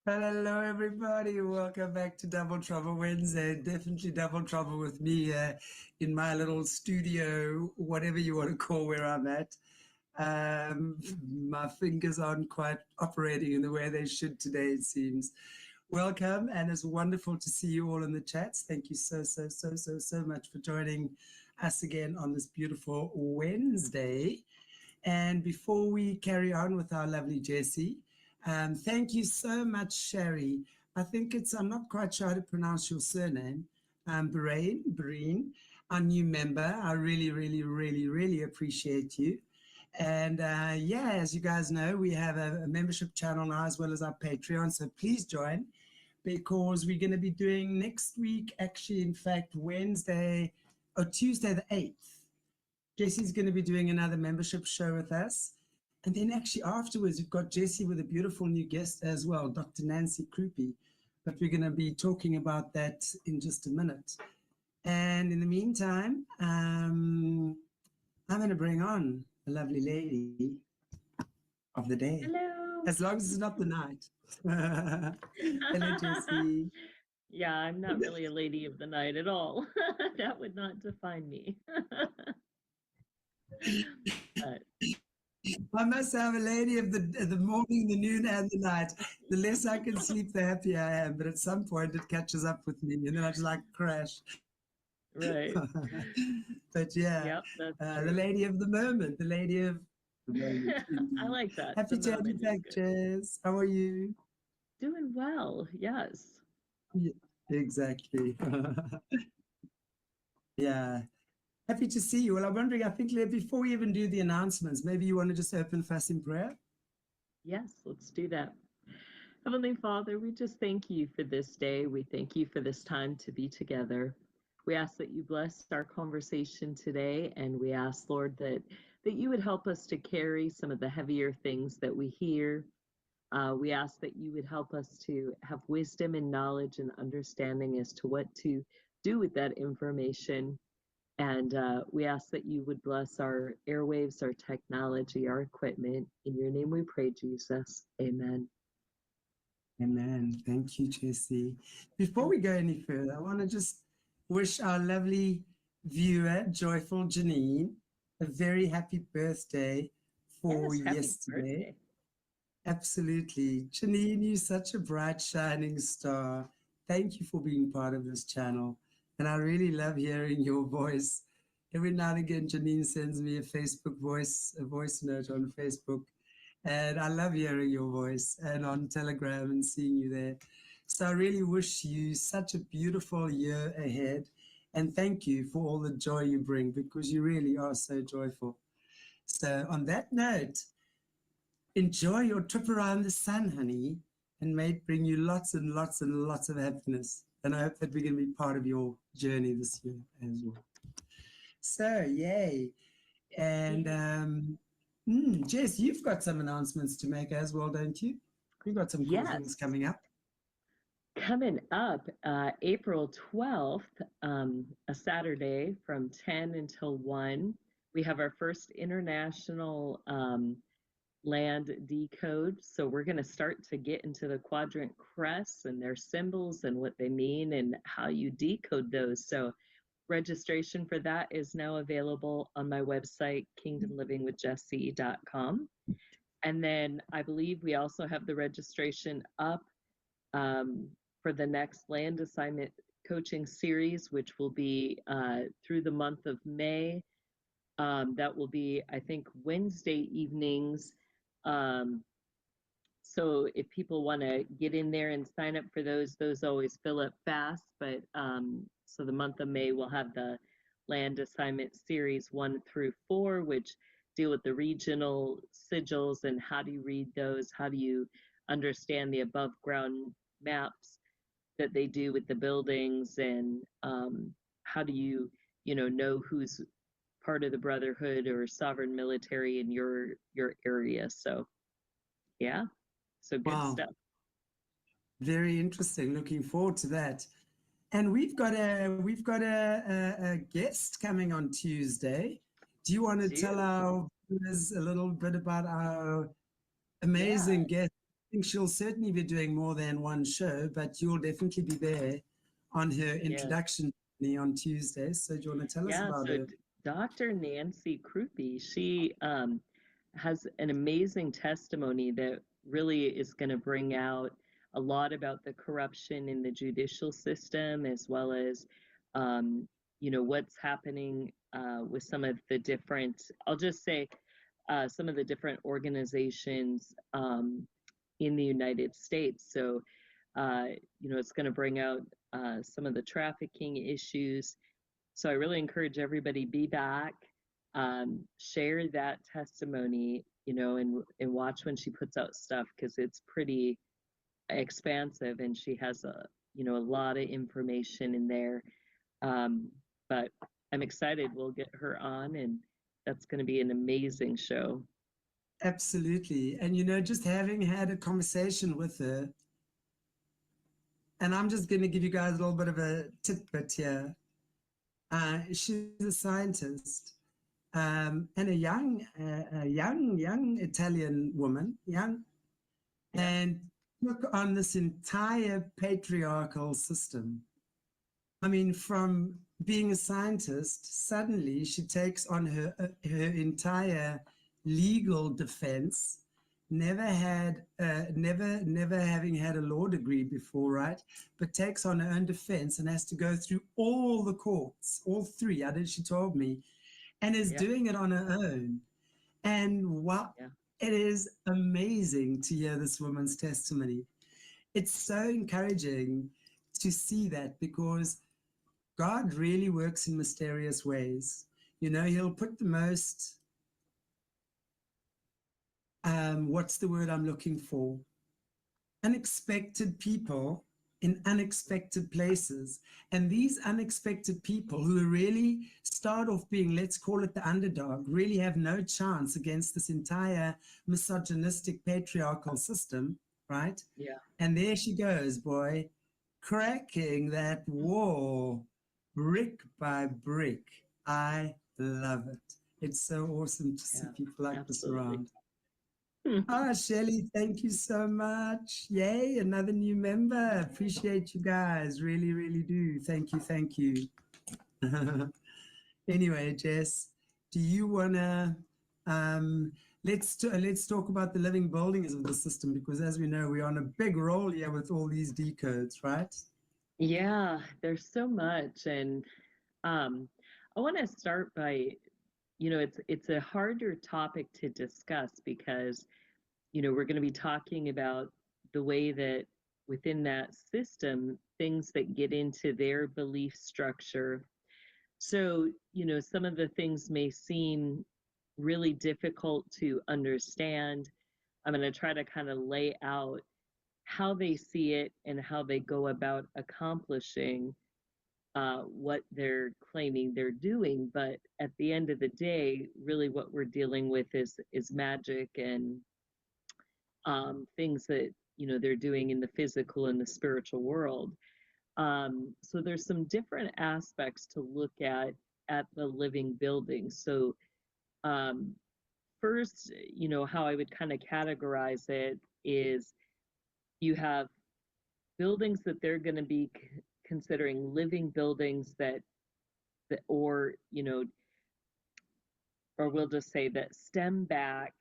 Hello, everybody. Welcome back to Double Trouble Wednesday. Definitely double trouble with me in my little studio, whatever you want to call where I'm at. My fingers aren't quite operating in the way they should today, it seems. Welcome, and it's wonderful to see you all in the chats. Thank you so much for joining us again on this beautiful Wednesday. And before we carry on with our lovely Jessie, thank you so much, Sherry. I think I'm not quite sure how to pronounce your surname. Breen, our new member. I really appreciate you. And yeah, as you guys know, we have a membership channel now as well as our Patreon. So please join, because we're going to be doing next week, actually, in fact, Tuesday the 8th. Jessie's going to be doing another membership show with us. And then actually afterwards, we've got Jessie with a beautiful new guest as well, Dr. Nancy Krupe. But we're going to be talking about that in just a minute. And in the meantime, I'm going to bring on a lovely lady of the day. Hello. As long as it's not the night. Hello, Jessie. Yeah, I'm not really a lady of the night at all. That would not define me. But I must have a lady of the morning, the noon, and the night. The less I can sleep, the happier I am. But at some point, it catches up with me, and then I just like crash. right. But yeah, Yep, the lady of the moment, the lady of the moment. I like that. Happy to have you back, Jess. How are you? Doing well, yes. Yeah, exactly. Yeah. Happy to see you. Well, I'm wondering, I think before we even do the announcements, maybe you want to just open fast in prayer? Yes, let's do that. Heavenly Father, we just thank you for this day. We thank you for this time to be together. We ask that you bless our conversation today, and we ask, Lord, that you would help us to carry some of the heavier things that we hear. We ask that you would help us to have wisdom and knowledge and understanding as to what to do with that information. And we ask that you would bless our airwaves, our technology, our equipment. In your name we pray, Jesus. Amen. Amen. Thank you, Jessie. Before we go any further, I want to just wish our lovely viewer, Joyful Janine, a very happy birthday for yesterday. Birthday. Absolutely. Janine, you're such a bright, shining star. Thank you for being part of this channel. And I really love hearing your voice. Every now and again, Janine sends me a voice note on Facebook. And I love hearing your voice, and on Telegram and seeing you there. So I really wish you such a beautiful year ahead. And thank you for all the joy you bring, because you really are so joyful. So on that note, enjoy your trip around the sun, honey, and may it bring you lots and lots and lots of happiness. And I hope that we're going to be part of your journey this year as well. So, yay. And Jess, you've got some announcements to make as well, don't you? You've got some cool things coming up. Coming up, April 12th, a Saturday from 10 until 1, we have our first international land decode. So we're going to start to get into the quadrant crests and their symbols and what they mean and how you decode those. So registration for that is now available on my website, kingdomlivingwithjessie.com. And then I believe we also have the registration up for the next land assignment coaching series, which will be through the month of May. That will be, I think, Wednesday evenings. So if people want to get in there and sign up for those always fill up fast. But so the month of May, we'll have the land assignment series 1 through 4, which deal with the regional sigils and how do you read those? How do you understand the above ground maps that they do with the buildings, and how do you know who's part of the Brotherhood or sovereign military in your area? So yeah, so good stuff. Very interesting. Looking forward to that. And we've got a guest coming on Tuesday. Do you want to tell our viewers a little bit about our amazing guest think she'll certainly be doing more than one show, but you'll definitely be there on her Yes. introduction on Tuesday. So do you want to tell us Yeah, about so her? Dr. Nancy Krupe, she has an amazing testimony that really is going to bring out a lot about the corruption in the judicial system, as well as, what's happening with some of the different, I'll just say, some of the different organizations in the United States. So, it's going to bring out some of the trafficking issues. So I really encourage everybody be back, share that testimony, and watch when she puts out stuff because it's pretty expansive and she has a lot of information in there. But I'm excited. We'll get her on, and that's going to be an amazing show. Absolutely. And, just having had a conversation with her, and I'm just going to give you guys a little bit of a tidbit here. She's a scientist, and a young Italian woman, and look on this entire patriarchal system. I mean, from being a scientist, suddenly she takes on her entire legal defense. Never having had a law degree before, right? But takes on her own defense and has to go through all the courts, all three. She told me, and is doing it on her own. And wow, it is amazing to hear this woman's testimony. It's so encouraging to see that, because God really works in mysterious ways. He'll put the most, what's the word I'm looking for? Unexpected people in unexpected places. And these unexpected people who really start off being, let's call it the underdog, really have no chance against this entire misogynistic patriarchal system, right? Yeah. And there she goes, boy, cracking that wall brick by brick. I love it. It's so awesome to see people like this around. Shelley, thank you so much. Yay, another new member. Appreciate you guys. Really, really do. Thank you. Thank you. Anyway, Jess, do you want to, let's talk about the living buildings of the system, because as we know, we're on a big roll here with all these decodes, right? Yeah, there's so much. And I want to start by, it's a harder topic to discuss because, we're going to be talking about the way that within that system, things that get into their belief structure. So, some of the things may seem really difficult to understand. I'm going to try to kind of lay out how they see it and how they go about accomplishing what they're claiming they're doing. But at the end of the day, really what we're dealing with is magic and things that they're doing in the physical and the spiritual world. So there's some different aspects to look at the living building. So first, how I would kind of categorize it is you have buildings that they're going to be considering living buildings that or or we'll just say that stem back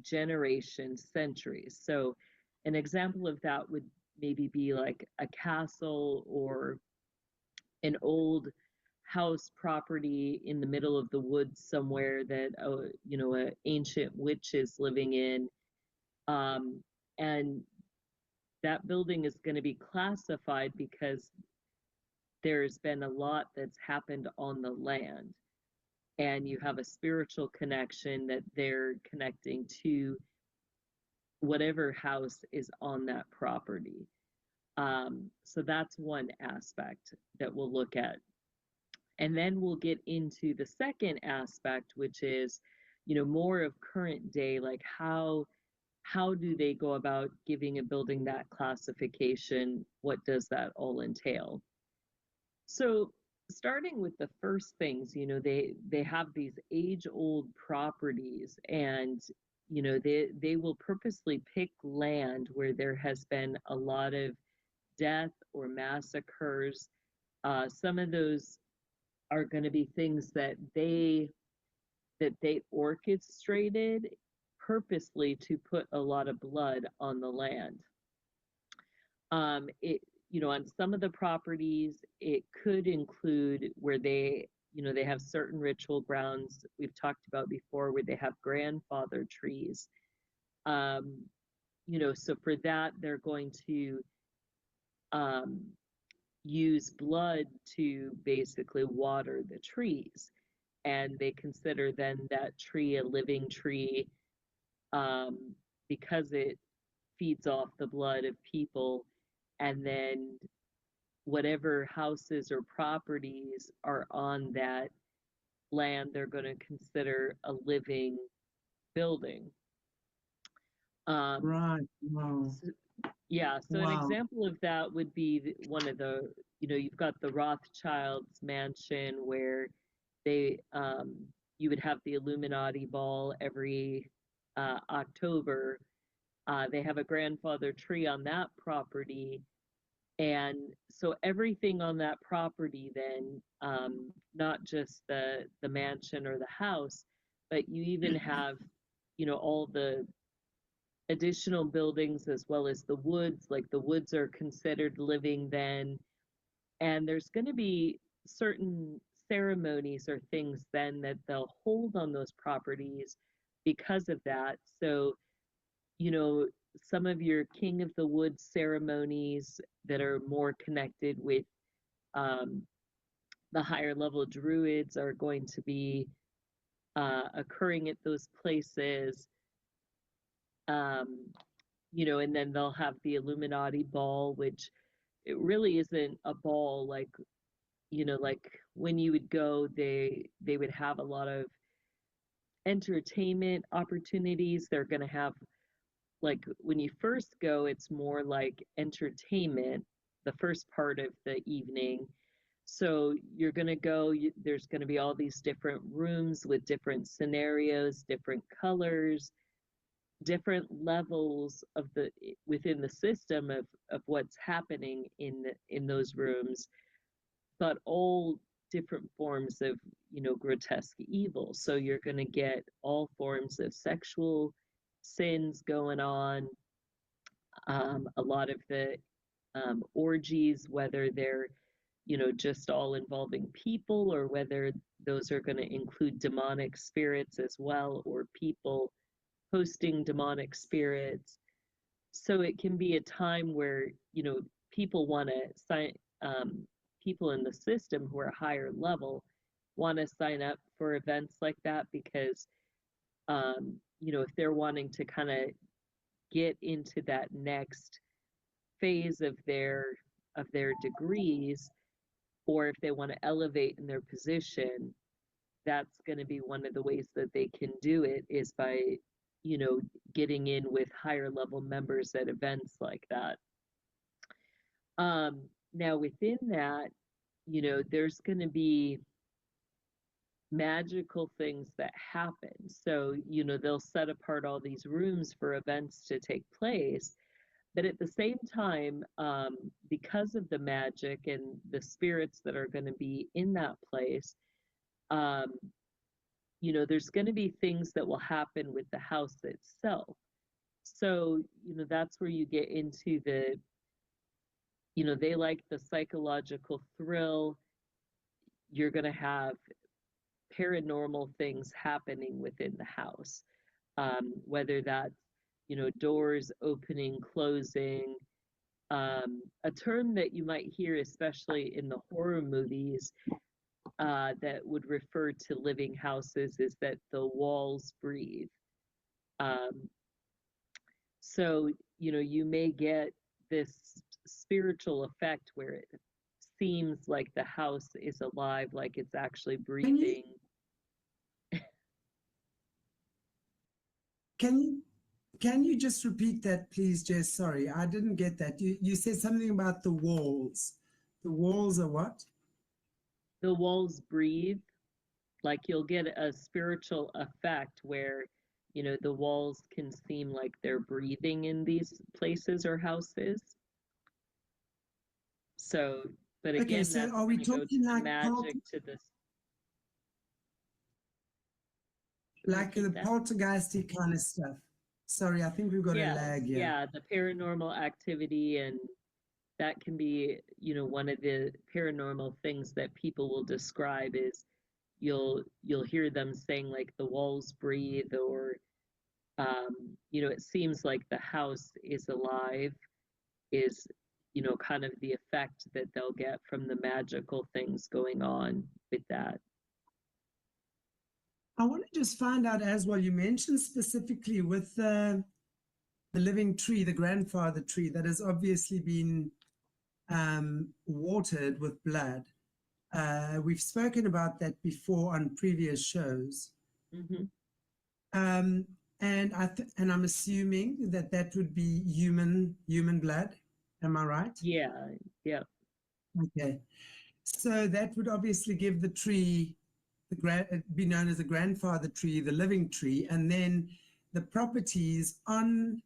generations, centuries. So an example of that would maybe be like a castle or an old house property in the middle of the woods somewhere that an ancient witch is living in, and that building is going to be classified because there's been a lot that's happened on the land, and you have a spiritual connection that they're connecting to whatever house is on that property. So that's one aspect that we'll look at. And then we'll get into the second aspect, which is, more of current day, like how do they go about giving a building that classification? What does that all entail? So starting with the first things, they have these age-old properties, and you know, they will purposely pick land where there has been a lot of death or massacres. Some of those are going to be things that they orchestrated purposely to put a lot of blood on the land. It, you know, on some of the properties, it could include where they, you know, they have certain ritual grounds we've talked about before where they have grandfather trees. You know, so for that, they're going to use blood to basically water the trees. And they consider then that tree a living tree because it feeds off the blood of people. And then whatever houses or properties are on that land, they're going to consider a living building. Right. Wow. Yeah, so an Wow. example of that would be one of the, you know, you've got the Rothschilds mansion where they, you would have the Illuminati ball every October. They have a grandfather tree on that property. And so everything on that property then, not just the mansion or the house, but you even have, you know, all the additional buildings as well as the woods, like the woods are considered living then. And there's going to be certain ceremonies or things then that they'll hold on those properties because of that. So, you know, some of your King of the Woods ceremonies that are more connected with the higher level druids are going to be occurring at those places. You know, and then they'll have the Illuminati ball, which it really isn't a ball like, you know, like when you would go, they would have a lot of entertainment opportunities. They're going to have, like, when you first go, it's more like entertainment, the first part of the evening. So you're going to go, there's going to be all these different rooms with different scenarios, different colors, different levels of the within the system of what's happening in those rooms, but all different forms of, you know, grotesque evil. So you're going to get all forms of sexual sins going on, a lot of the orgies, whether they're, you know, just all involving people or whether those are going to include demonic spirits as well, or people hosting demonic spirits. So it can be a time where, you know, people want to sign, people in the system who are higher level want to sign up for events like that because, you know, if they're wanting to kind of get into that next phase of their degrees, or if they want to elevate in their position, that's going to be one of the ways that they can do it is by, you know, getting in with higher level members at events like that. Now within that, you know, there's going to be magical things that happen. So, you know, they'll set apart all these rooms for events to take place. But at the same time, because of the magic and the spirits that are going to be in that place, you know, there's going to be things that will happen with the house itself. So, you know, that's where you get into the, you know, they like the psychological thrill. You're going to have paranormal things happening within the house, whether that's, you know, doors opening, closing. A term that you might hear, especially in the horror movies, that would refer to living houses is that the walls breathe. So, you know, you may get this spiritual effect where it seems like the house is alive, like it's actually breathing. Can you just repeat that, please, Jess? Sorry, I didn't get that. You said something about the walls. The walls are what? The walls breathe. Like you'll get a spiritual effect where you know, the walls can seem like they're breathing in these places or houses. So, but Okay, again, so that's are we going to go to talking the like magic, to this. like the Repeat that. poltergeisty kind of stuff? Sorry, I think we've got a Yes, lag here. yeah, the paranormal activity, and that can be, you know, one of the paranormal things that people will describe is you'll hear them saying like the walls breathe, or you know, it seems like the house is alive, is, you know, kind of the effect that they'll get from the magical things going on with that. I want to just find out as well, you mentioned specifically with the living tree, the grandfather tree that has obviously been watered with blood. We've spoken about that before on previous shows. Mm-hmm. And I'm assuming that that would be human blood. Am I right? Yeah, yeah. Okay. So that would obviously give the tree be known as the grandfather tree, the living tree, and then the properties on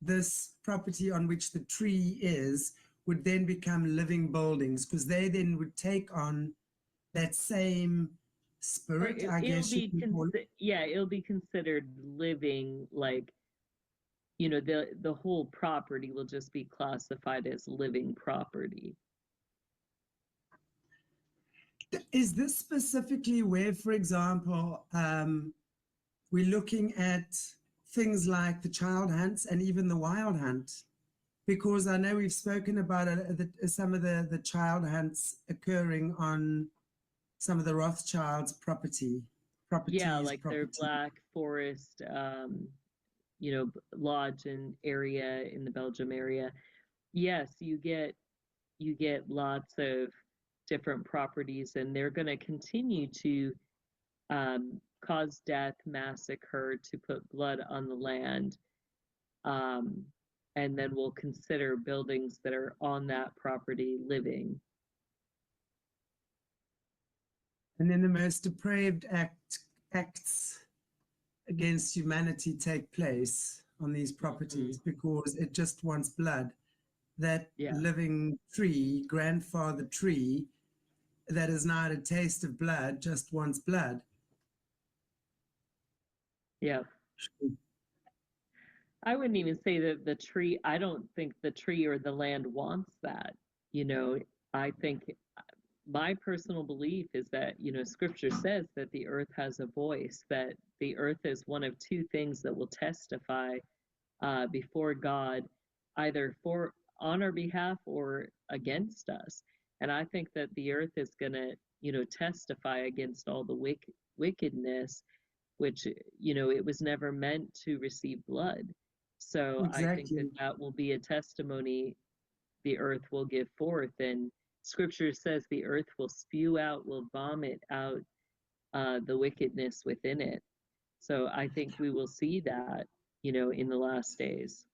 this property on which the tree is would then become living buildings, because they then would take on that same spirit, I guess you can call it. Yeah, it'll be considered living, like, you know, the whole property will just be classified as living property. Is this specifically where, for example, we're looking at things like the child hunts and even the wild hunt? Because I know we've spoken about some of the child hunts occurring on some of the Rothschilds' properties. Yeah, like their Black Forest, you know, lodge and area in the Belgium area. Yes, you get lots of different properties, and they're going to continue to cause death, massacre, to put blood on the land. And then we'll consider buildings that are on that property living. And then the most depraved acts against humanity take place on these properties because it just wants blood. That living tree, grandfather tree, that has now had a taste of blood, just wants blood. Yeah. I wouldn't even say that the tree, I don't think the tree or the land wants that. You know, I think my personal belief is that, you know, scripture says that the earth has a voice, that the earth is one of two things that will testify before God, either on our behalf or against us. And I think that the earth is going to, you know, testify against all the wickedness, which, you know, it was never meant to receive blood. So exactly. I think that will be a testimony the earth will give forth. And scripture says the earth will spew out, will vomit out the wickedness within it. So I think we will see that, you know, in the last days.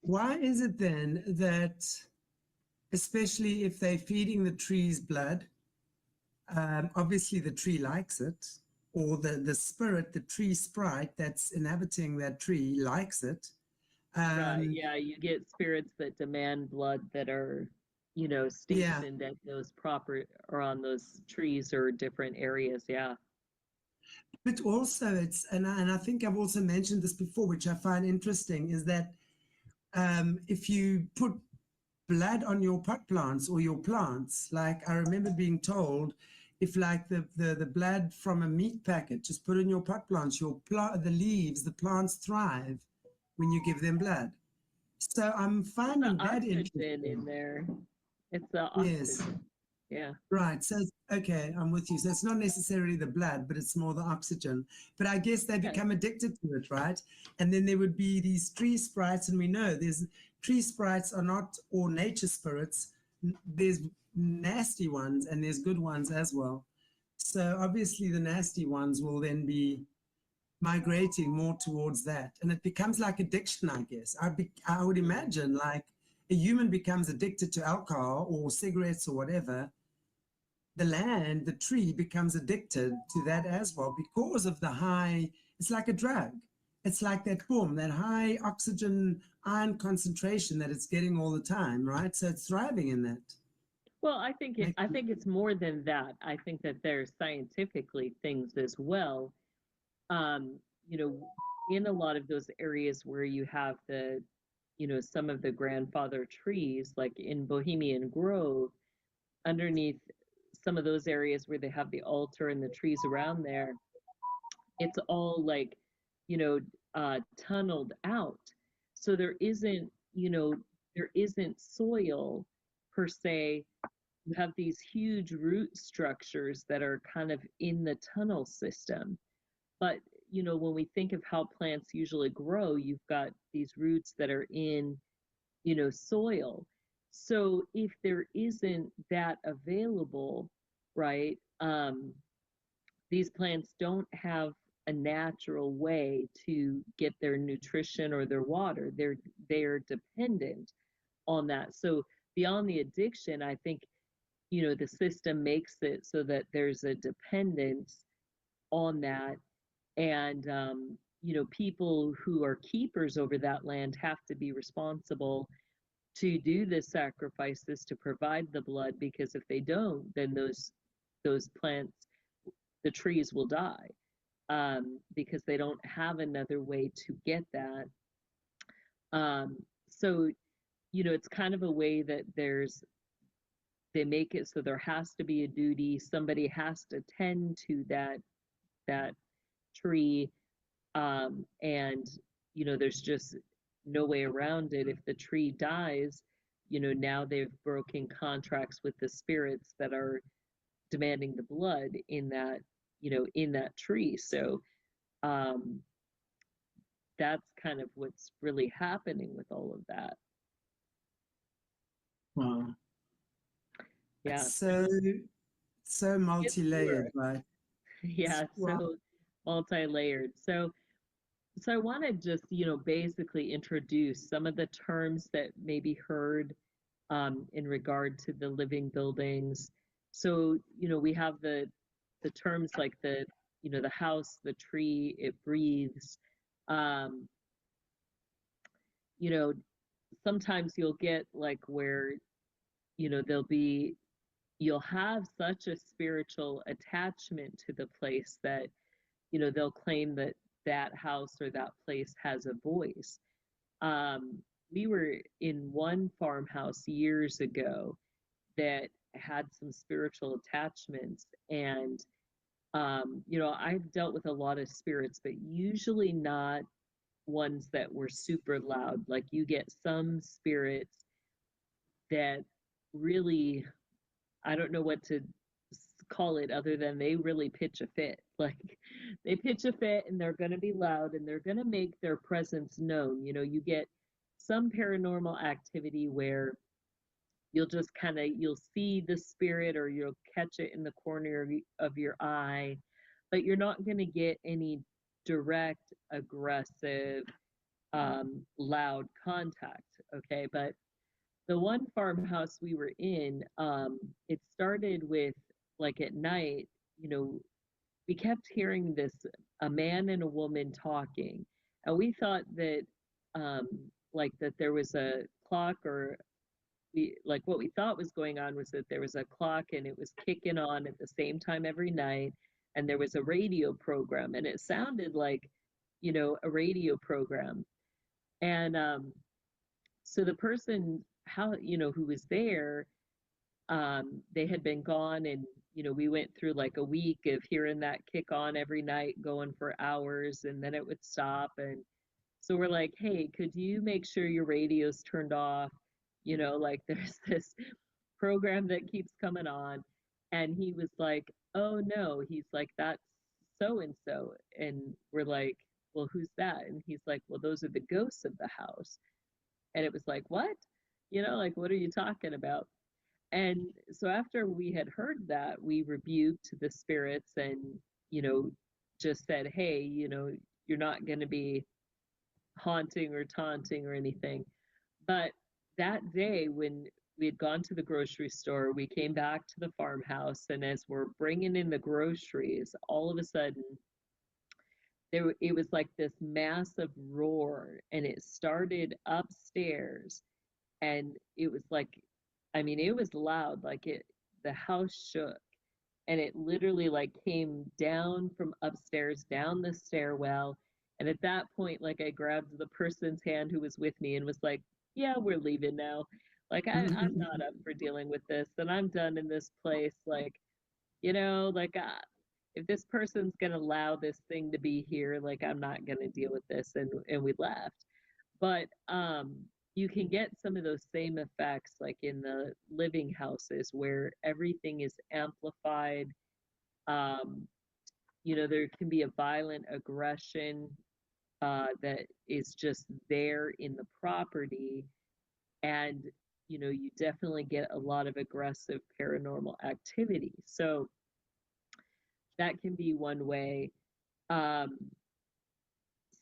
Why is it then that, especially if they're feeding the tree's blood, obviously the tree likes it, or the spirit, the tree sprite that's inhabiting that tree likes it. Right, yeah, you get spirits that demand blood that are, you know, stationed at those proper or on those trees or different areas. Yeah. But also it's, and I think I've also mentioned this before, which I find interesting, is that if you put blood on your pot plants or your plants, like I remember being told, if like the blood from a meat packet, just put in your pot plants, the leaves, the plants thrive when you give them blood. So I'm finding that interesting. In there. It's the oxygen. Yes. Yeah. Right. So, okay, I'm with you. So it's not necessarily the blood, but it's more the oxygen. But I guess they become addicted to it, right? And then there would be these tree sprites, and we know there's tree sprites are not all nature spirits. There's nasty ones and there's good ones as well. So obviously the nasty ones will then be migrating more towards that. And it becomes like addiction, I guess. I would imagine like a human becomes addicted to alcohol or cigarettes or whatever. The land, the tree becomes addicted to that as well because of the high It's like a drug. It's like that boom, that high oxygen ion concentration that it's getting all the time, right? So it's thriving in that. Well, I think it's more than that. I think that there's scientifically things as well. Um, you know, in a lot of those areas where you have the, some of the grandfather trees, like in Bohemian Grove, underneath some of those areas where they have the altar and the trees around there, it's all like, tunneled out. So there isn't soil per se. You have these huge root structures that are kind of in the tunnel system. But, when we think of how plants usually grow, you've got these roots that are in, soil. So if there isn't that available, right, these plants don't have a natural way to get their nutrition or their water. They're dependent on that. So beyond the addiction, I think, the system makes it so that there's a dependence on that. And, people who are keepers over that land have to be responsible to do the sacrifices to provide the blood, because if they don't, then those plants, the trees will die, because they don't have another way to get that. So, it's kind of a way that they make it so there has to be a duty. Somebody has to tend to that tree, and there's just no way around it. If the tree dies, now they've broken contracts with the spirits that are demanding the blood in that tree. So um, that's kind of what's really happening with all of that. Wow. Yeah. So multi-layered, right? Yeah, Wow. so multi-layered. So I want to just, basically introduce some of the terms that may be heard in regard to the living buildings. So, we have the terms like the house, the tree, it breathes. Um, you know, Sometimes you'll get like where, you'll have such a spiritual attachment to the place that, they'll claim that that house or that place has a voice. We were in one farmhouse years ago that had some spiritual attachments, and I've dealt with a lot of spirits, but usually not ones that were super loud. Like you get some spirits that really, I don't know what to call it other than they really pitch a fit. Like they pitch a fit and they're going to be loud and they're going to make their presence known. You get some paranormal activity where you'll just kind of you'll see the spirit or you'll catch it in the corner of your eye, but you're not going to get any direct aggressive loud contact. Okay, but the one farmhouse we were in, it started with like at night, you know, we kept hearing this a man and a woman talking, and we thought that um, like that there was a clock or we like what we thought was going on was that there was a clock and it was kicking on at the same time every night, and there was a radio program and it sounded like a radio program. And so the person how who was there, they had been gone, and we went through like a week of hearing that kick on every night going for hours, and then it would stop. And so we're like, hey, could you make sure your radio's turned off? Like there's this program that keeps coming on. And he was like, oh no, he's like, that's so and so. And we're like, well, who's that? And he's like, well, those are the ghosts of the house. And it was like, what? Like, what are you talking about? And so after we had heard that, we rebuked the spirits and, you know, just said, hey, you're not going to be haunting or taunting or anything. But that day, when we had gone to the grocery store, we came back to the farmhouse, and as we're bringing in the groceries, all of a sudden, it was like this massive roar, and it started upstairs, and it was like, I mean, it was loud, like the house shook, and it literally like came down from upstairs down the stairwell. And at that point, like, I grabbed the person's hand who was with me and was like, yeah, we're leaving now. Like, I'm not up for dealing with this, and I'm done in this place. Like, like, if this person's gonna allow this thing to be here, like, I'm not gonna deal with this. And we left. But you can get some of those same effects like in the living houses where everything is amplified. um, there can be a violent aggression that is just there in the property. And you definitely get a lot of aggressive paranormal activity. So that can be one way. um,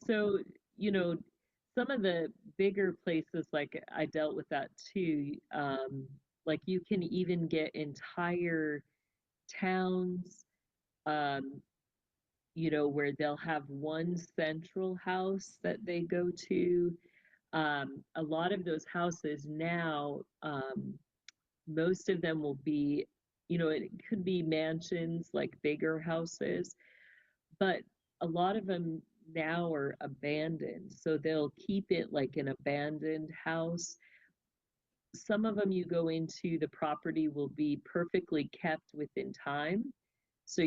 so you know some of the bigger places, like, I dealt with that too. Like, you can even get entire towns, um, where they'll have one central house that they go to. A lot of those houses now, most of them will be, it could be mansions, like bigger houses, but a lot of them now are abandoned. So they'll keep it like an abandoned house. Some of them, you go into, the property will be perfectly kept within time. So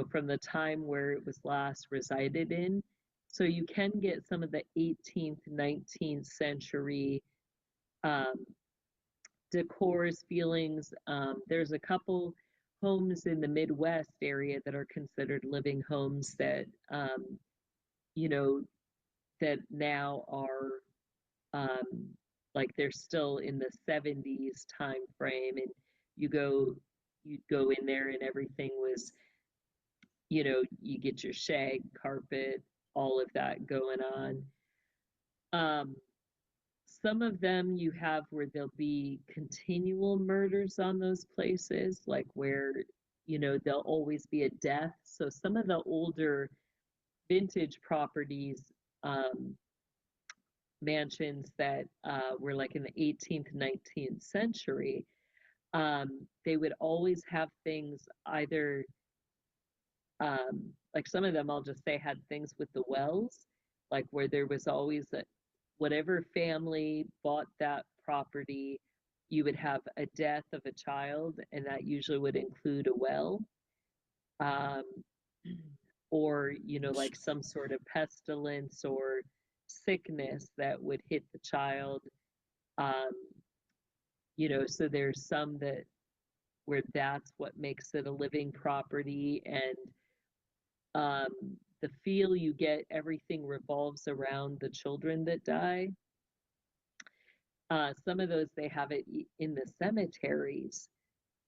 from the time where it was last resided in. So you can get some of the 18th, 19th century um, decors, feelings. There's a couple homes in the Midwest area that are considered living homes that, you know, that now are, um, like, they're still in the 70s time frame. And you go, you'd go in there and everything was, you get your shag carpet, all of that going on. Um, some of them you have where there'll be continual murders on those places, like where, there'll always be a death. So some of the older vintage properties, um, mansions that were like in the 18th, 19th century, they would always have things either, like, some of them, I'll just say, had things with the wells, like where there was always whatever family bought that property, you would have a death of a child, and that usually would include a well. um, or like some sort of pestilence or sickness that would hit the child. um, so there's some that where that's what makes it a living property. And um, the feel you get, everything revolves around the children that die. Some of those, they have it in the cemeteries,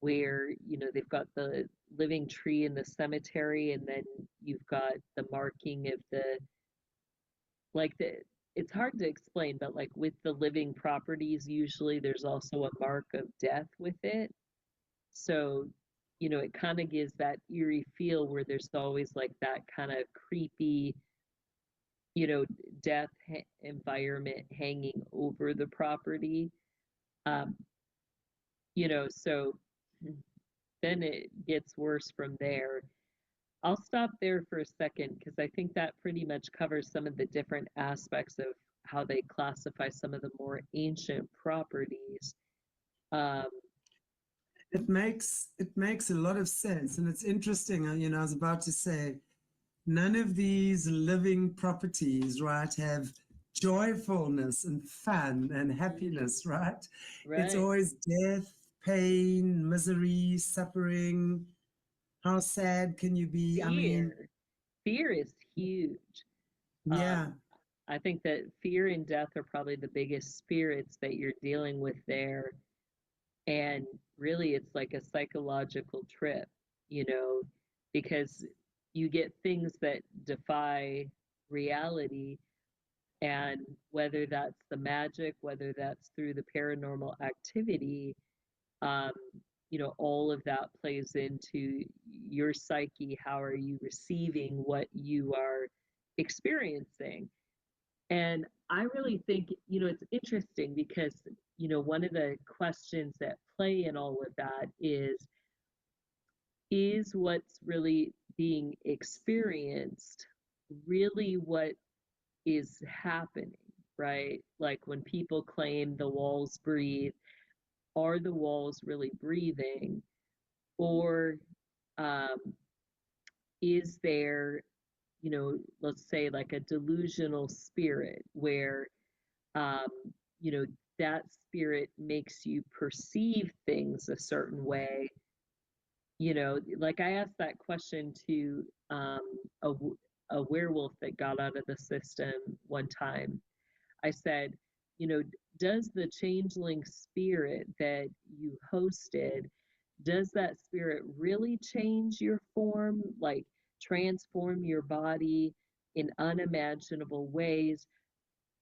where they've got the living tree in the cemetery, and then you've got the marking of the it's hard to explain, but like with the living properties, usually there's also a mark of death with it. So it kind of gives that eerie feel where there's always like that kind of creepy, you know, death environment hanging over the property. Um, so then it gets worse from there. I'll stop there for a second because I think that pretty much covers some of the different aspects of how they classify some of the more ancient properties. Um, it makes a lot of sense, and it's interesting. I was about to say, none of these living properties, right, have joyfulness and fun and happiness, right? It's right. always death, pain, misery, suffering. How sad can you be? I mean, Fear is huge. yeah. Um, I think that fear and death are probably the biggest spirits that you're dealing with there. And really, it's like a psychological trip, you know, because you get things that defy reality. And whether that's the magic, whether that's through the paranormal activity, um, all of that plays into your psyche. How are you receiving what you are experiencing? And I really think, it's interesting because, one of the questions that play in all of that is what's really being experienced really what is happening, right? Like when people claim the walls breathe, are the walls really breathing? Or um, is there, let's say like a delusional spirit where, um, you know, that spirit makes you perceive things a certain way? Like I asked that question to a, a werewolf that got out of the system one time. I said, does the changeling spirit that you hosted, does that spirit really change your form, like transform your body in unimaginable ways?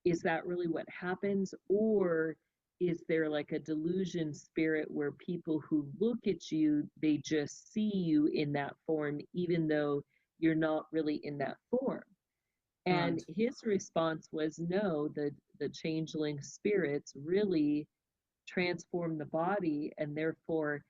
Is that really what happens? Or is there like a delusion spirit where people who look at you, they just see you in that form, even though you're not really in that form? And Right. his response was no, the changeling spirits really transform the body, and therefore,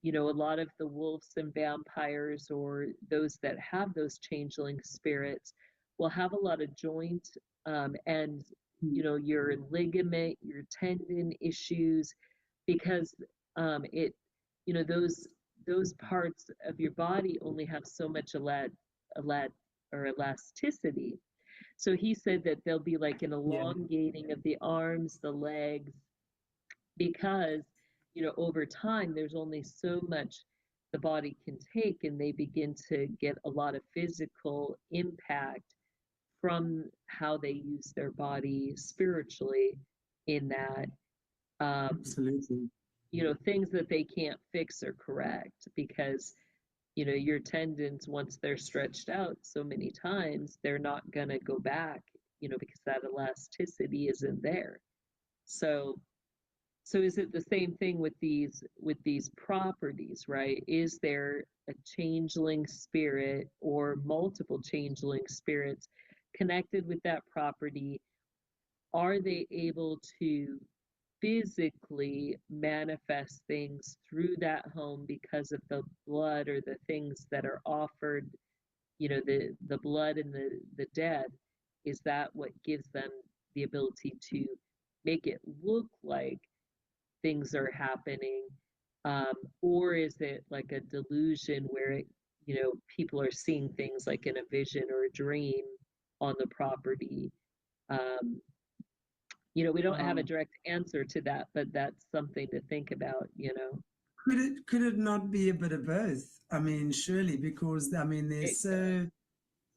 a lot of the wolves and vampires or those that have those changeling spirits will have a lot of joint and your ligament, your tendon issues, because it those parts of your body only have so much elad or elasticity. So he said that there'll be like an Yeah. elongating of the arms, the legs, because, over time, there's only so much the body can take, and they begin to get a lot of physical impact from how they use their body spiritually in that. Absolutely. Things that they can't fix or correct because your tendons, once they're stretched out so many times, they're not going to go back, because that elasticity isn't there. So is it the same thing with these properties, right? Is there a changeling spirit or multiple changeling spirits connected with that property? Are they able to physically manifest things through that home because of the blood or the things that are offered, the blood and the dead? Is that what gives them the ability to make it look like things are happening? Or is it like a delusion where people are seeing things like in a vision or a dream on the property? um, we don't have a Wow. direct answer to that, but that's something to think about. Could it not be a bit of both? I mean, surely, because I mean, It could,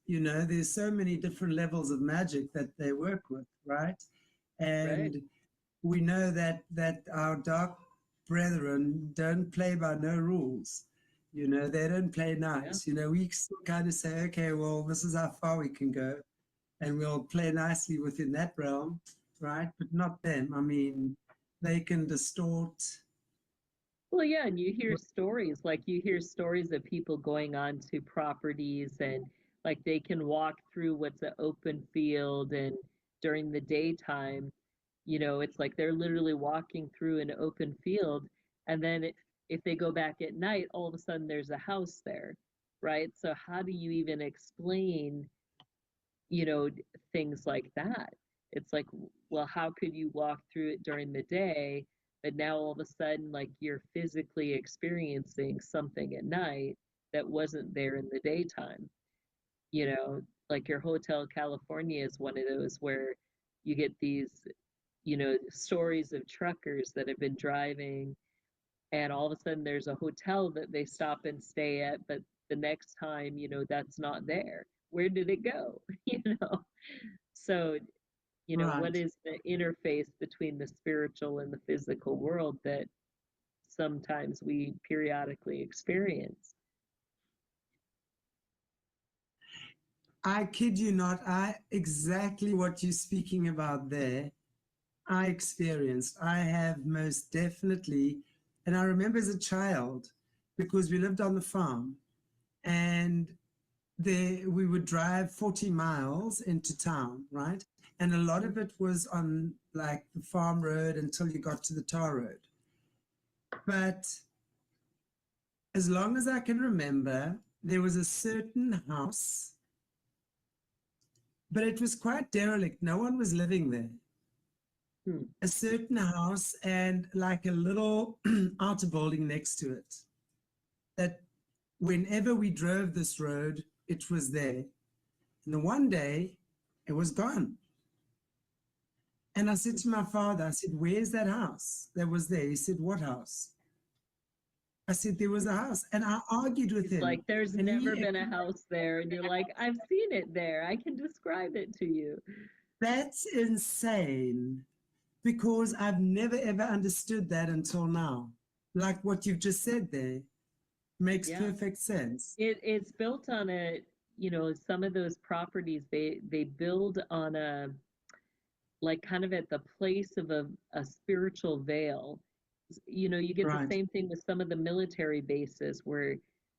there's so many different levels of magic that they work with, right? right? And we know that our dark brethren don't play by no rules. They don't play Yeah. nice. We still kind of say, okay, well, this is how far we can go, and we'll play nicely within that realm, right? But not them. I mean, they can distort. Well, yeah, and you hear stories of people going on to properties and like they can walk through what's an open field, and during the daytime, it's like they're literally walking through an open field, and then if they go back at night, all of a sudden there's a house there, right? So how do you even explain, you know, things like that? It's like, well, how could you walk through it during the day, but now all of a sudden, like you're physically experiencing something at night that wasn't there in the daytime? Like your Hotel California is one of those where you get these, stories of truckers that have been driving, and all of a sudden there's a hotel that they stop and stay at, but the next time, that's not there. Where did it go? So, what Right. is the interface between the spiritual and the physical world that sometimes we periodically experience? I kid you not, I exactly what you're speaking about there, I experienced. I have most definitely And I remember as a child, because we lived on the farm, and there we would drive 40 miles into town, right? And a lot of it was on like the farm road until you got to the tar road. But as long as I can remember, there was a certain house, but it was quite derelict. No one was living there. A certain house and like a little outer building next to it, that whenever we drove this road, it was there. And then one day, it was gone. And I said to my father, I said, where's that house that was there? He said, what house? I said, there was a house. And I argued with him. Like, there's never been a house there. And you're like, I've seen it there. I can describe it to you. That's insane, because I've never, ever understood that until now. Like what you've just said there makes perfect sense. It's built on a, you know, some of those properties, they build on a, like kind of at the place of a spiritual veil. You know, you get the same thing with some of the military bases where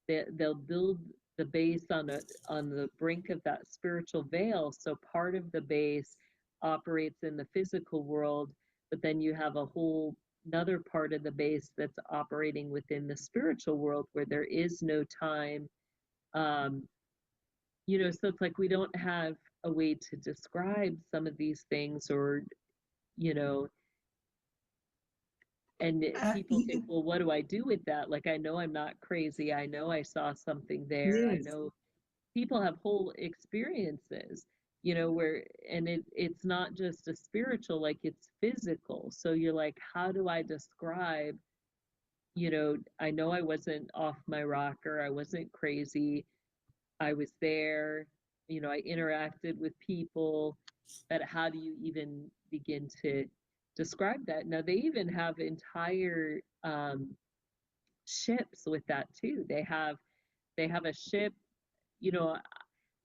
they'll build the base on the brink of that spiritual veil. So part of the base operates in the physical world, but then you have a whole another part of the base that's operating within the spiritual world where there is no time. You know, so it's like we don't have a way to describe some of these things, or, you know, and people think, well, what do I do with that? Like, I know I'm not crazy. I know I saw something there. I know people have whole experiences, you know, where, and it's not just a spiritual, like it's physical. So you're like, how do I describe, you know I wasn't off my rocker. I wasn't crazy. I was there, you know, I interacted with people, but how do you even begin to describe that? Now, they even have entire ships with that too. They have a ship, you know,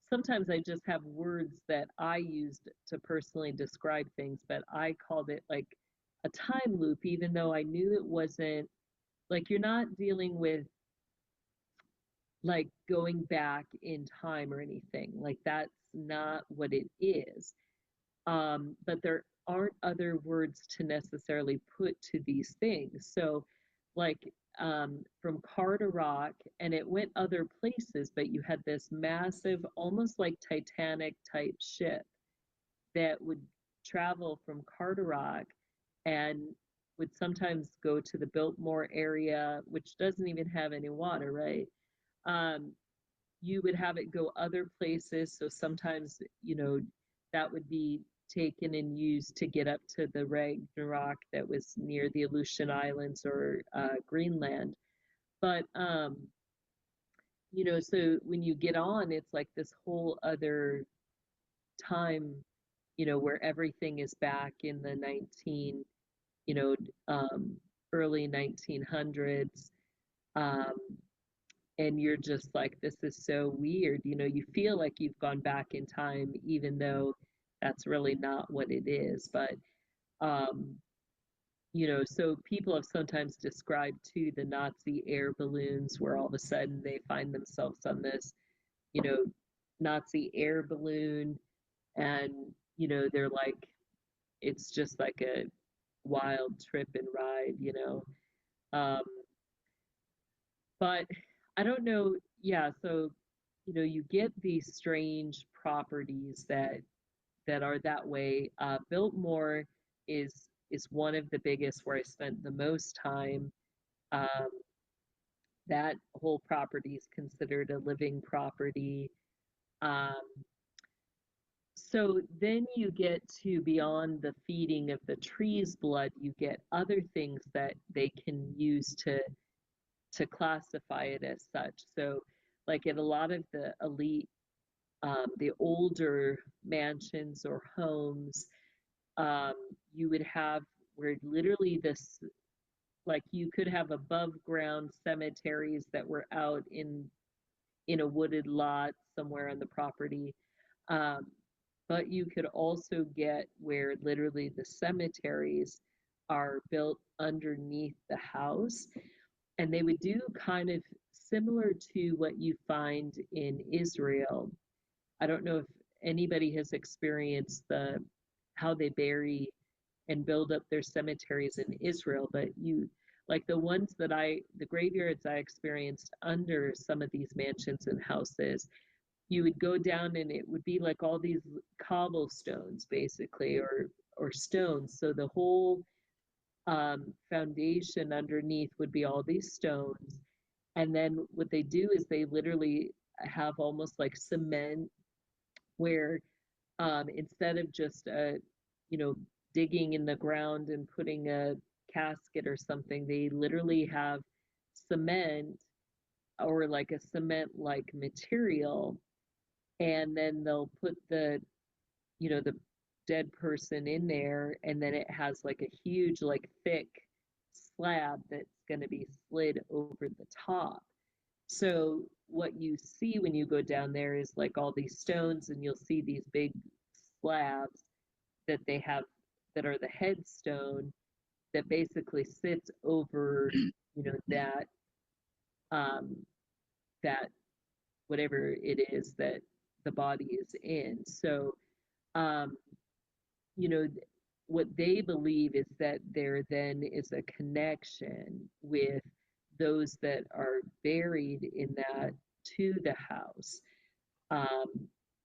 sometimes I just have words that I used to personally describe things, but I called it like a time loop, even though I knew it wasn't, like, you're not dealing with like going back in time or anything. Like, that's not what it is. But there aren't other words to necessarily put to these things. So, like, from car to rock, and it went other places, but you had this massive, almost like Titanic type ship that would travel from car to rock and would sometimes go to the Biltmore area, which doesn't even have any water, right? You would have it go other places. So sometimes, you know, that would be taken and used to get up to the Ragnarok that was near the Aleutian Islands or Greenland. But, you know, so when you get on, it's like this whole other time, you know, where everything is back in the you know, early 1900s. Um, and you're just like, this is so weird. You know, you feel like you've gone back in time, even though that's really not what it is. But, you know, so people have sometimes described too the Nazi air balloons, where all of a sudden they find themselves on this, you know, Nazi air balloon. And, you know, they're like, it's just like a wild trip and ride, you know. Um, but I don't know. Yeah, so, you know, you get these strange properties that are that way. Biltmore is one of the biggest, where I spent the most time. Um, that whole property is considered a living property. Um, so then you get to beyond the feeding of the tree's blood, you get other things that they can use to classify it as such. So, like in a lot of the elite, the older mansions or homes, um, you would have where literally this, like, you could have above ground cemeteries that were out in a wooded lot somewhere on the property. Um, but you could also get where literally the cemeteries are built underneath the house, and they would do kind of similar to what you find in Israel. I don't know if anybody has experienced how they bury and build up their cemeteries in Israel, but like the graveyards I experienced under some of these mansions and houses, you would go down and it would be like all these cobblestones basically, or stones. So the whole foundation underneath would be all these stones. And then what they do is they literally have almost like cement where instead of just digging in the ground and putting a casket or something, they literally have cement or like a cement like material, and then they'll put the dead person in there, and then it has like a huge like thick slab that's going to be slid over the top. So what you see when you go down there is like all these stones, and you'll see these big slabs that they have that are the headstone that basically sits over that that whatever it is that the body is in. So um, you know, what they believe is that there then is a connection with those that are buried in that to the house. Um,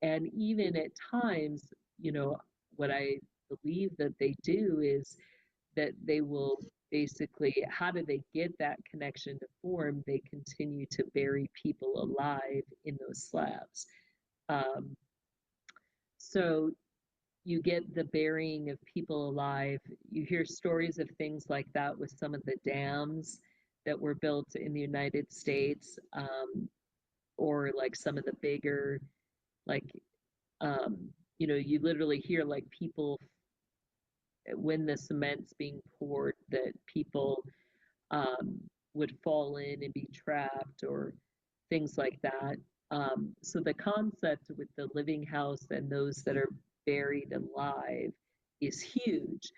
and even at times, what I believe that they do is that they will basically, how do they get that connection to form? They continue to bury people alive in those slabs. Um, so you get the burying of people alive. You hear stories of things like that with some of the dams that were built in the United States, or like some of the bigger, like, you literally hear like people, when the cement's being poured, that people um, would fall in and be trapped or things like that. So the concept with the living house and those that are buried alive is huge.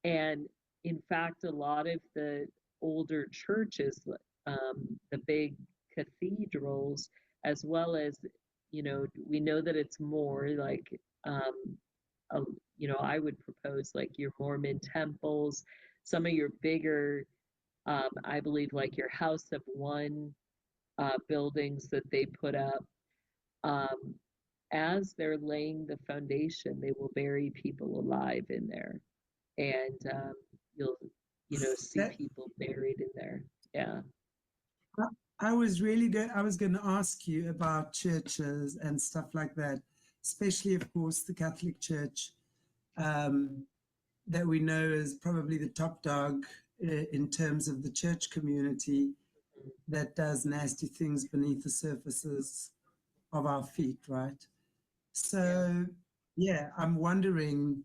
And in fact, a lot of the older churches, the big cathedrals, as well as, we know that it's more like, a, I would propose like your Mormon temples, some of your bigger, I believe like your House of One buildings that they put up. Um, as they're laying the foundation, they will bury people alive in there, and you'll see That, people buried in there. Yeah. I was going to ask you about churches and stuff like that, especially, of course, the Catholic Church, that we know is probably the top dog in terms of the church community that does nasty things beneath the surfaces of our feet, right? So, yeah, I'm wondering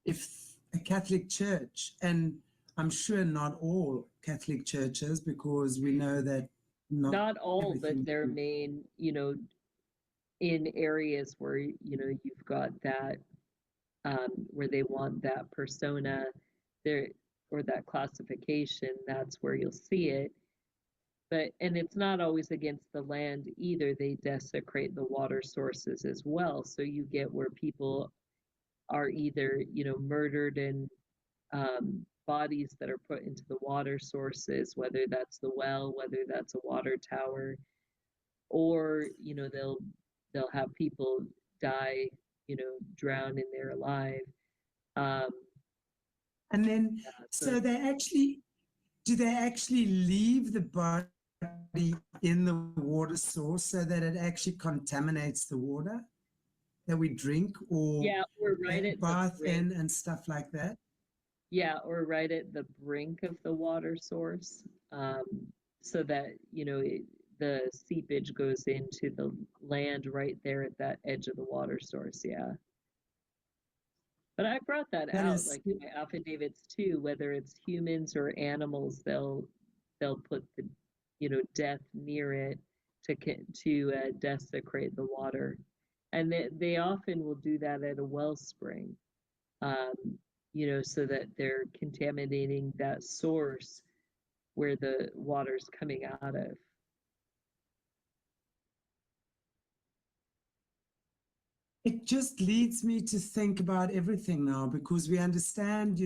if a Catholic church, and I'm sure not all Catholic churches, because we know that Not all, but everything. their main, in areas where you've got that, where they want that persona there or that classification, that's where you'll see it. But and it's not always against the land either. They desecrate the water sources as well. So you get where people are either murdered and bodies that are put into the water sources, whether that's the well, whether that's a water tower, or they'll have people die, drown in there alive. Um, And then, so do they actually leave the body in the water source so that it actually contaminates the water that we drink, or or right at bath in and stuff like that? Yeah, or right at the brink of the water source, so that the seepage goes into the land right there at that edge of the water source. Yeah. But I brought that That out, is, like in my affidavits too, whether it's humans or animals, they'll put the death near it to desecrate the water, and they often will do that at a wellspring. Um, so that they're contaminating that source where the water's coming out of. It just leads me to think about everything now, because we understand,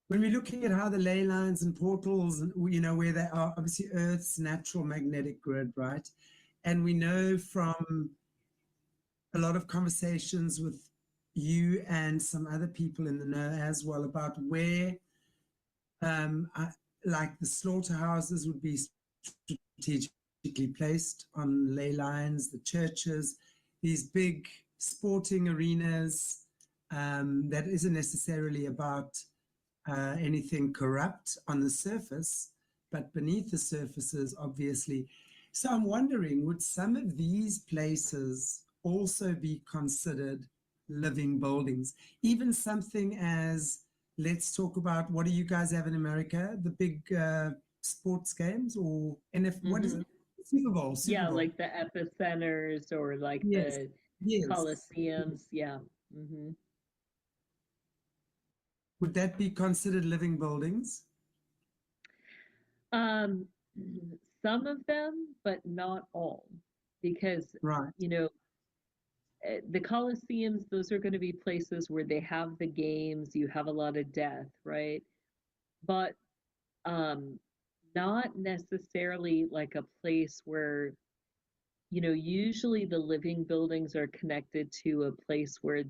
when we're looking at how the ley lines and portals, where they are, obviously Earth's natural magnetic grid, right? And we know from a lot of conversations with you and some other people in the know as well about where, like the slaughterhouses would be strategically placed on ley lines, the churches, these big sporting arenas, that isn't necessarily about anything corrupt on the surface, but beneath the surfaces, obviously. So I'm wondering, would some of these places also be considered living buildings? Even something as, let's talk about, what do you guys have in America? The big sports games, or what is it? Super Bowl. Yeah, like the epicenters, or like the coliseums. Yeah. Would that be considered living buildings? Some of them, but not all, because right. The coliseums, those are going to be places where they have the games, you have a lot of death, right? But not necessarily like a place where, usually the living buildings are connected to a place where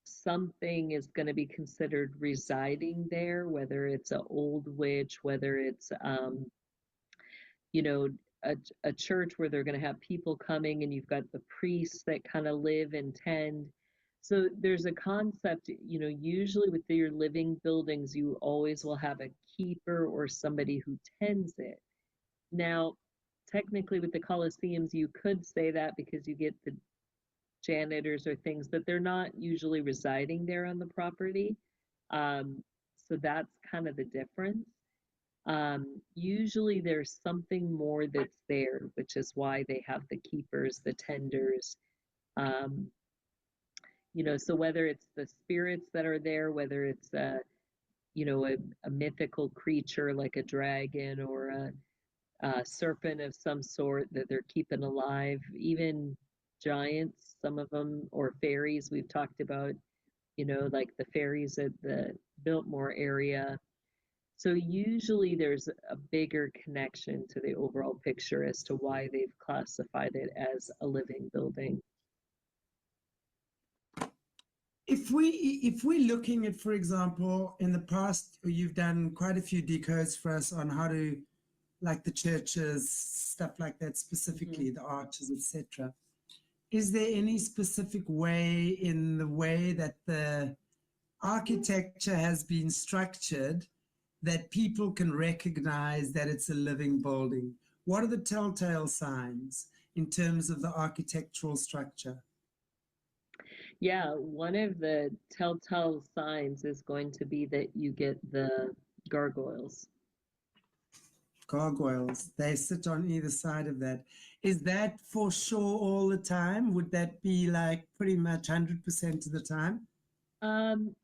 something is going to be considered residing there, whether it's an old witch, whether it's a church where they're going to have people coming, and you've got the priests that kind of live and tend. So there's a concept, usually with your living buildings, you always will have a keeper or somebody who tends it. Now, technically with the coliseums, you could say that because you get the janitors or things, but they're not usually residing there on the property. So that's kind of the difference. Usually there's something more that's there, which is why they have the keepers, the tenders. So whether it's the spirits that are there, whether it's a mythical creature like a dragon or a serpent of some sort that they're keeping alive, even giants, some of them, or fairies we've talked about, like the fairies at the Biltmore area. So usually there's a bigger connection to the overall picture as to why they've classified it as a living building. If we're looking at, for example, in the past, you've done quite a few decodes for us on how to, like the churches, stuff like that, specifically the arches, etc. Is there any specific way in the way that the architecture has been structured that people can recognize that it's a living building? What are the telltale signs in terms of the architectural structure? Yeah, one of the telltale signs is going to be that you get the gargoyles. Gargoyles, they sit on either side of that. Is that for sure all the time? Would that be like pretty much 100% of the time?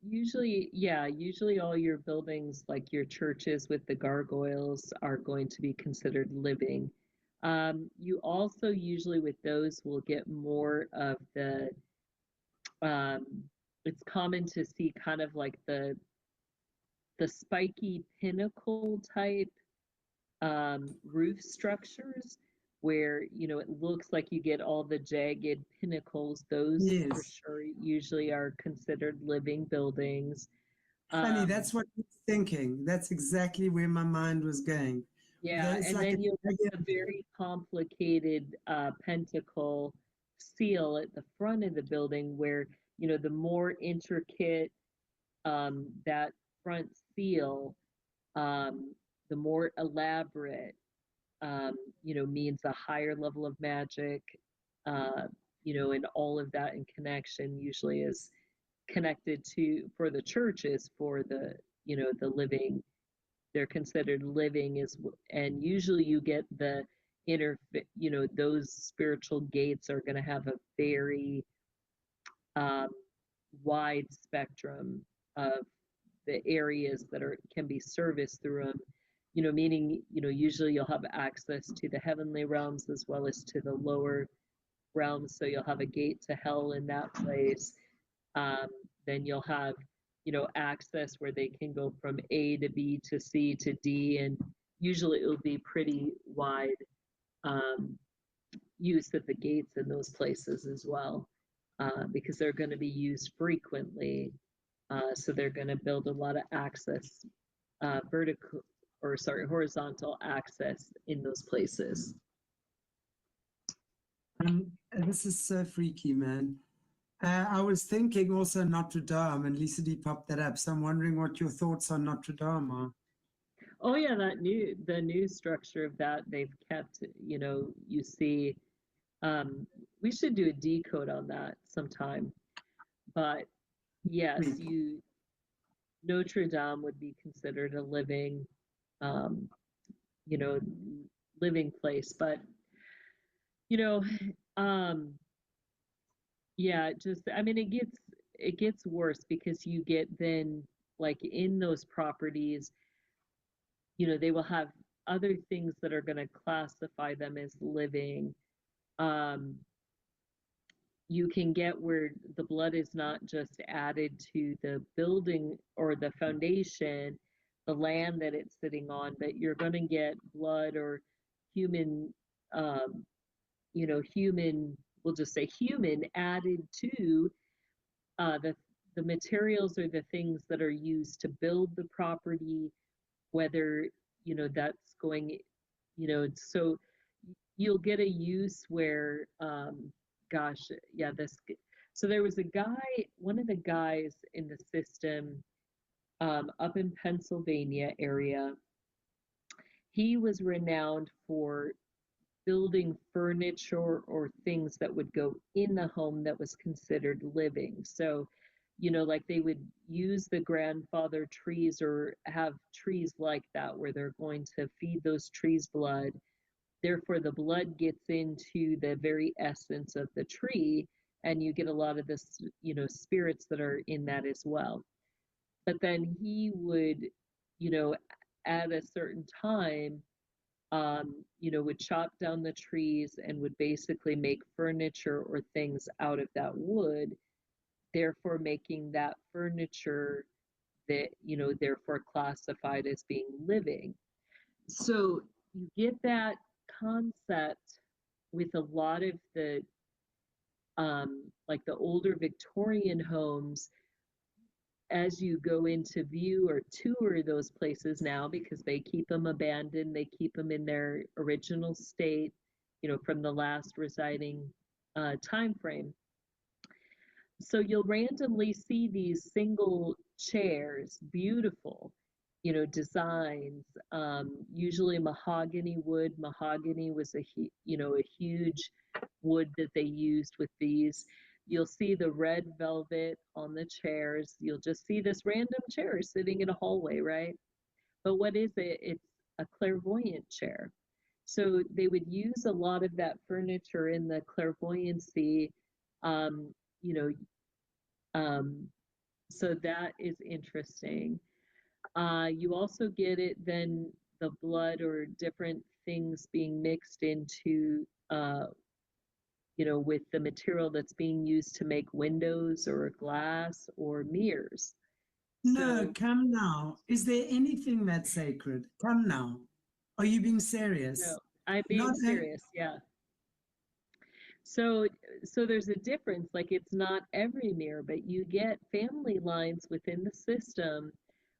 Usually all your buildings, like your churches with the gargoyles, are going to be considered living. You also usually with those will get more of the, it's common to see kind of like the spiky pinnacle type roof structures where it looks like you get all the jagged pinnacles. Those for sure usually are considered living buildings. Funny, that's what I was thinking. That's exactly where my mind was going. Yeah, and like then you have a very complicated pentacle seal at the front of the building where the more intricate that front seal, the more elaborate, means a higher level of magic, and all of that in connection usually is connected to, for the churches, for the, the living, they're considered living and usually you get the those spiritual gates are going to have a very um, wide spectrum of the areas that can be serviced through them. Meaning, usually you'll have access to the heavenly realms as well as to the lower realms. So you'll have a gate to hell in that place. Um, then you'll have, access where they can go from A to B to C to D, and usually it will be pretty wide use of the gates in those places as well, because they're going to be used frequently. So they're going to build a lot of access, horizontal access in those places. This is so freaky, man. I was thinking also Notre Dame, and Lisa D popped that up. So I'm wondering what your thoughts on Notre Dame are. Oh yeah, the new structure of that they've kept. You see, we should do a decode on that sometime. But yes, Notre Dame would be considered a living, living place. But yeah, it gets worse because you get then like in those properties, they will have other things that are going to classify them as living. You can get where the blood is not just added to the building or the foundation, the land that it's sitting on, but you're going to get blood or human, we'll just say human added to the materials or the things that are used to build the property, whether, that's going, so you'll get a use where, so there was a guy, one of the guys in the system up in Pennsylvania area. He was renowned for building furniture or things that would go in the home that was considered living. So, like they would use the grandfather trees or have trees like that where they're going to feed those trees blood. Therefore, the blood gets into the very essence of the tree, and you get a lot of this, spirits that are in that as well. But then he would, at a certain time, would chop down the trees and would basically make furniture or things out of that wood, therefore making that furniture that, therefore classified as being living. So you get that concept with a lot of the like the older Victorian homes as you go into view or tour those places now, because they keep them abandoned, they keep them in their original state, from the last residing time frame. So you'll randomly see these single chairs, beautiful, designs, usually mahogany wood. Mahogany was a huge wood that they used with these. You'll see the red velvet on the chairs. You'll just see this random chair sitting in a hallway, right? But what is it? It's a clairvoyant chair. So they would use a lot of that furniture in the clairvoyancy, you know, so that is interesting. You also get it then the blood or different things being mixed into, with the material that's being used to make windows or glass or mirrors. No, come now. Is there anything that's sacred? Come now. Are you being serious? No, I'm being serious, yeah. So there's a difference. Like it's not every mirror, but you get family lines within the system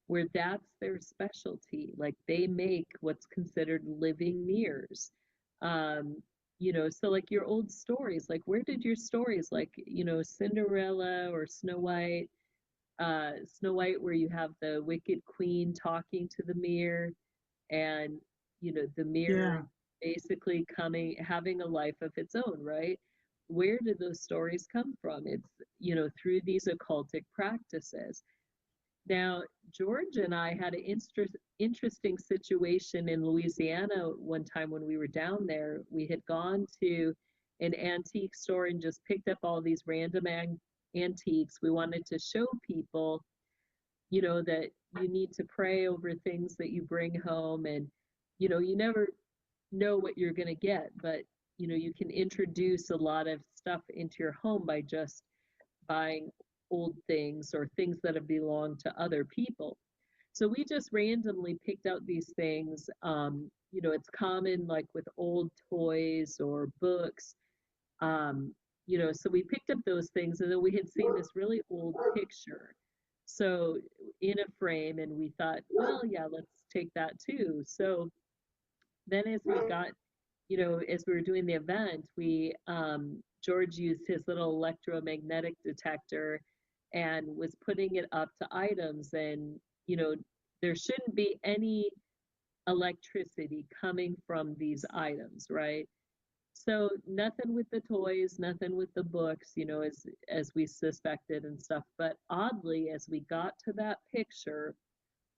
where that's their specialty. Like they make what's considered living mirrors. So like your old stories, like where did your stories, like, Cinderella or Snow White, where you have the wicked queen talking to the mirror and, the mirror basically having a life of its own, right? Where did those stories come from? It's, through these occultic practices. Now, George and I had an interesting situation in Louisiana one time when we were down there. We had gone to an antique store and just picked up all these random antiques. We wanted to show people, you know, that you need to pray over things that you bring home, and, you know, you never know what you're going to get, but, you know, you can introduce a lot of stuff into your home by just buying old things or things that have belonged to other people. So we just randomly picked out these things. You know, it's common like with old toys or books. You know, so we picked up those things, and then we had seen this really old picture. So in a frame, and we thought, well, yeah, let's take that too. So then as we got, you know, as we were doing the event, we George used his little electromagnetic detector and was putting it up to items, and, you know, there shouldn't be any electricity coming from these items, right? So nothing with the toys, nothing with the books, you know, as we suspected and stuff. But oddly, as we got to that picture,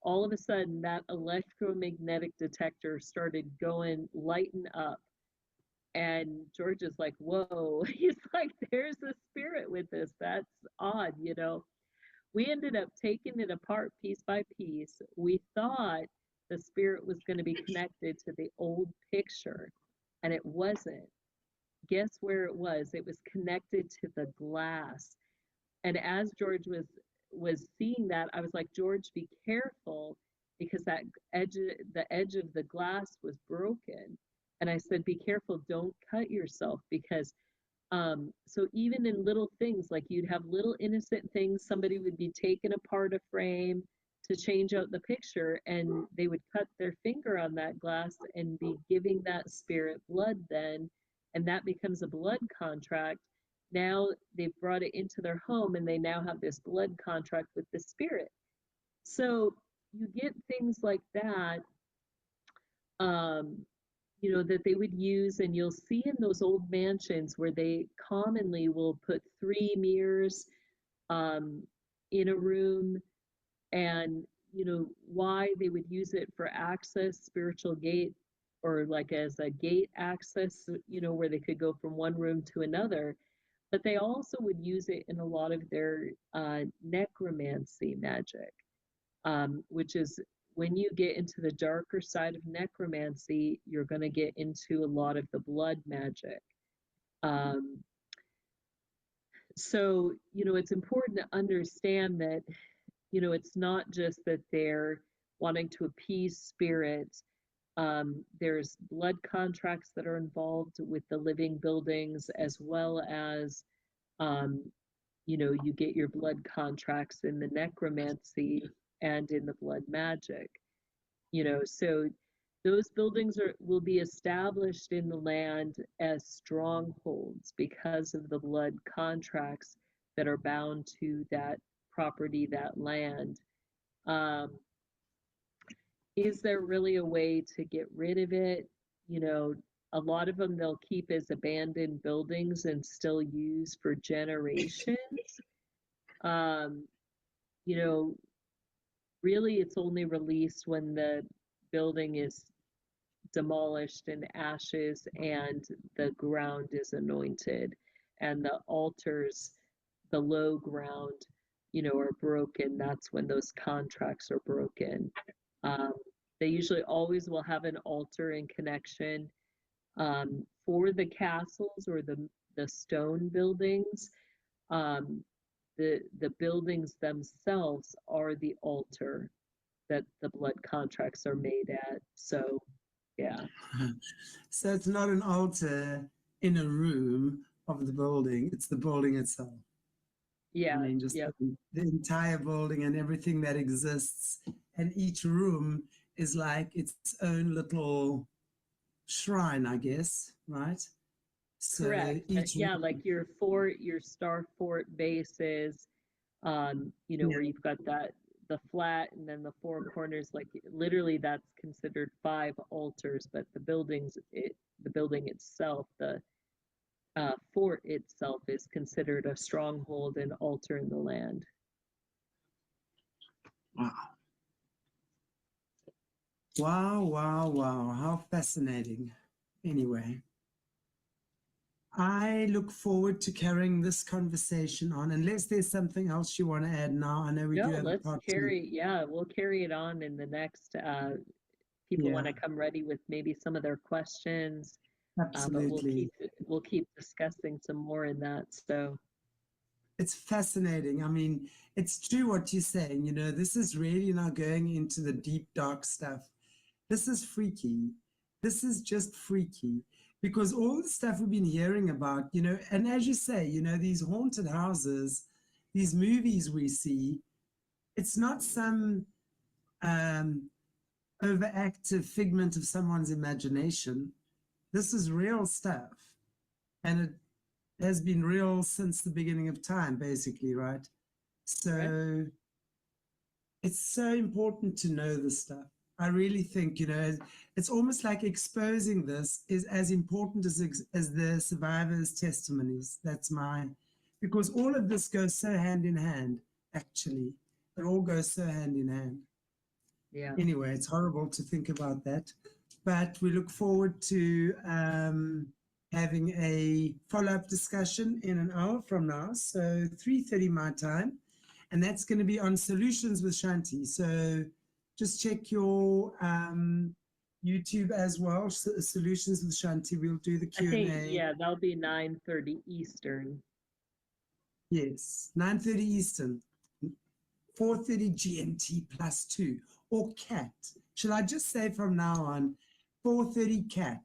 all of a sudden that electromagnetic detector started going, lighten up. And George is like, whoa, he's like, there's a spirit with this. That's odd, you know. We ended up taking it apart piece by piece. We thought the spirit was going to be connected to the old picture, and it wasn't. Guess where it was? It was connected to the glass. And as George was seeing that, I was like, George, be careful, because that the edge of the glass was broken. And I said, be careful, don't cut yourself, because so even in little things, like you'd have little innocent things, somebody would be taking apart a frame to change out the picture, and they would cut their finger on that glass and be giving that spirit blood then, and that becomes a blood contract. Now they've brought it into their home, and they now have this blood contract with the spirit. So you get things like that, you know, that they would use, and you'll see in those old mansions where they commonly will put 3 mirrors in a room, and, you know, why they would use it for access, spiritual gate, or like as a gate access, you know, where they could go from one room to another. But they also would use it in a lot of their necromancy magic, which is when you get into the darker side of necromancy, you're going to get into a lot of the blood magic. So, you know, it's important to understand that, you know, it's not just that they're wanting to appease spirits. There's blood contracts that are involved with the living buildings, as well as, you know, you get your blood contracts in the necromancy and in the blood magic. You know, so those buildings will be established in the land as strongholds because of the blood contracts that are bound to that property, that land. Is there really a way to get rid of it? You know, a lot of them they'll keep as abandoned buildings and still use for generations. You know, really it's only released when the building is demolished in ashes and the ground is anointed, and the altars, the low ground, you know, are broken. That's when those contracts are broken. They usually always will have an altar in connection. For the castles or the stone buildings, the buildings themselves are the altar that the blood contracts are made at. So yeah. So it's not an altar in a room of the building, it's the building itself. Yeah. I mean, just the entire building and everything that exists. And each room is like its own little shrine, I guess, right? So correct. Yeah, like your star fort bases, you know, where you've got the flat and then the 4 corners, like literally that's considered 5 altars, but the building itself, the fort itself is considered a stronghold and altar in the land. Wow. Wow, wow, wow. How fascinating. Anyway, I look forward to carrying this conversation on, unless there's something else you want to add now. I know we do No, have a let's part two. carry, yeah, we'll carry it on in the next, people want to come ready with maybe some of their questions, but Absolutely. we'll keep discussing some more in that. So It's fascinating. I mean, it's true what you're saying. You know, this is really now going into the deep, dark stuff. This is freaky. This is just freaky, because all the stuff we've been hearing about, you know, and as you say, you know, these haunted houses, these movies we see, it's not some overactive figment of someone's imagination. This is real stuff. And it has been real since the beginning of time, basically, right? So it's so important to know this stuff. I really think, you know, it's almost like exposing this is as important as the survivors' testimonies. That's because all of this goes so hand in hand, actually. It all goes so hand in hand. yeah. Anyway, it's horrible to think about that. But we look forward to having a follow-up discussion in an hour from now, so 3:30 my time. And that's going to be on SOULutions with Chanti. So just check your YouTube as well, SOULutions with Chanti. We'll do the Q&A. I think, yeah, that'll be 9:30 Eastern. Yes, 9:30 Eastern, 4:30 GMT +2, or CAT. Shall I just say from now on, 4:30 CAT?